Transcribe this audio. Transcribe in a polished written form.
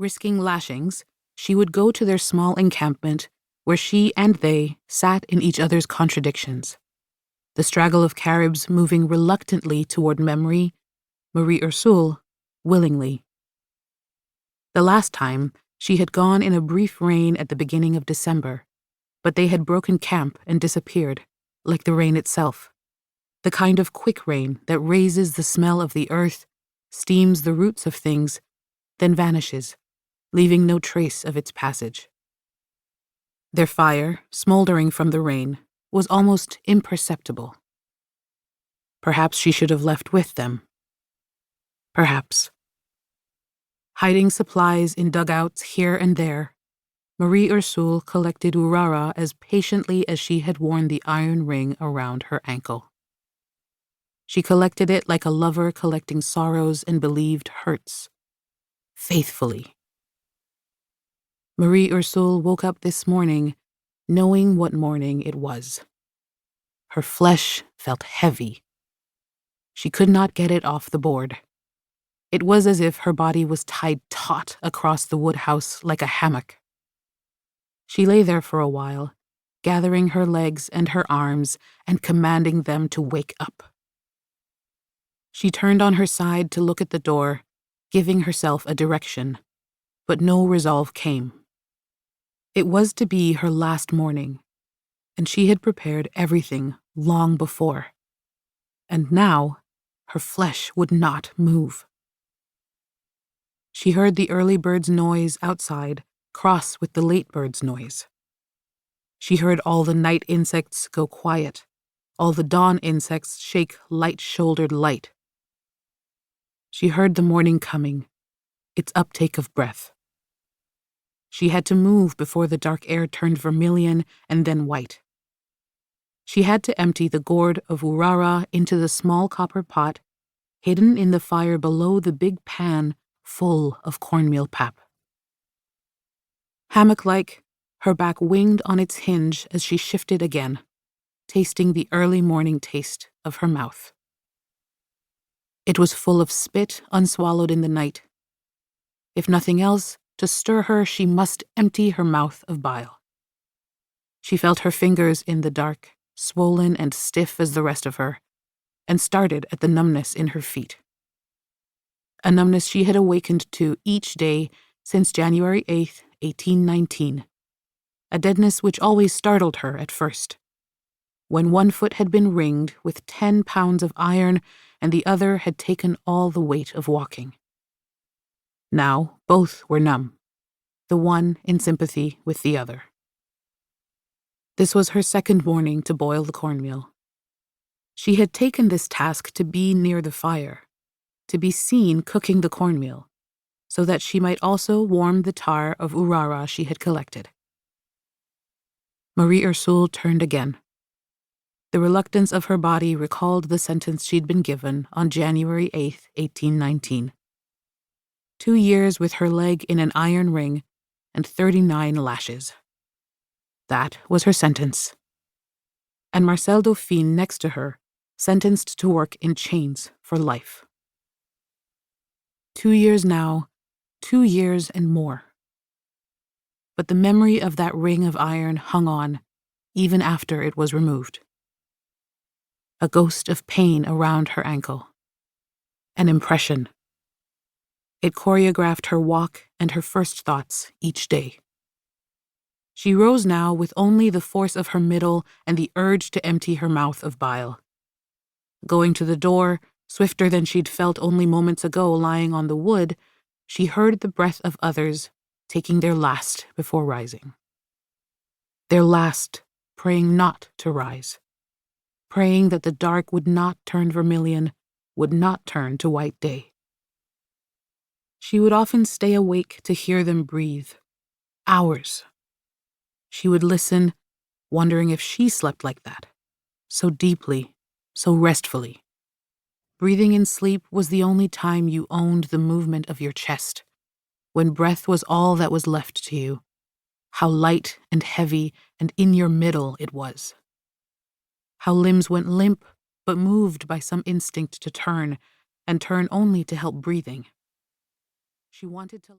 Risking lashings, she would go to their small encampment where she and they sat in each other's contradictions, the straggle of Caribs moving reluctantly toward memory, Marie Ursule willingly. The last time, she had gone in a brief rain at the beginning of December, but they had broken camp and disappeared, like the rain itself, the kind of quick rain that raises the smell of the earth, steams the roots of things, then vanishes, leaving no trace of its passage. Their fire, smoldering from the rain, was almost imperceptible. Perhaps she should have left with them. Perhaps. Hiding supplies in dugouts here and there, Marie Ursule collected urara as patiently as she had worn the iron ring around her ankle. She collected it like a lover collecting sorrows and believed hurts, faithfully. Marie Ursule woke up this morning knowing what morning it was. Her flesh felt heavy. She could not get it off the board. It was as if her body was tied taut across the woodhouse like a hammock. She lay there for a while, gathering her legs and her arms and commanding them to wake up. She turned on her side to look at the door, giving herself a direction, but no resolve came. It was to be her last morning, and she had prepared everything long before. And now, her flesh would not move. She heard the early bird's noise outside cross with the late bird's noise. She heard all the night insects go quiet, all the dawn insects shake light-shouldered light. She heard the morning coming, its uptake of breath. She had to move before the dark air turned vermilion and then white. She had to empty the gourd of urara into the small copper pot hidden in the fire below the big pan full of cornmeal pap. Hammock-like, her back winged on its hinge as she shifted again, tasting the early morning taste of her mouth. It was full of spit unswallowed in the night. If nothing else, to stir her, she must empty her mouth of bile. She felt her fingers in the dark, swollen and stiff as the rest of her, and started at the numbness in her feet. A numbness she had awakened to each day since January 8th, 1819, a deadness which always startled her at first, when one foot had been ringed with 10 pounds of iron and the other had taken all the weight of walking. Now both were numb, the one in sympathy with the other. This was her second morning to boil the cornmeal. She had taken this task to be near the fire, to be seen cooking the cornmeal, so that she might also warm the tar of urara she had collected. Marie Ursule turned again. The reluctance of her body recalled the sentence she'd been given on January 8th, 1819. 2 years with her leg in an iron ring and 39 lashes. That was her sentence. And Marcel Dauphine next to her, sentenced to work in chains for life. 2 years now, 2 years and more. But the memory of that ring of iron hung on, even after it was removed. A ghost of pain around her ankle. An impression. It choreographed her walk and her first thoughts each day. She rose now with only the force of her middle and the urge to empty her mouth of bile. Going to the door, swifter than she'd felt only moments ago lying on the wood, she heard the breath of others taking their last before rising. Their last, praying not to rise. Praying that the dark would not turn vermilion, would not turn to white day. She would often stay awake to hear them breathe. Hours. She would listen, wondering if she slept like that, so deeply, so restfully. Breathing in sleep was the only time you owned the movement of your chest, when breath was all that was left to you, how light and heavy and in your middle it was. How limbs went limp, but moved by some instinct to turn, and turn only to help breathing. She wanted to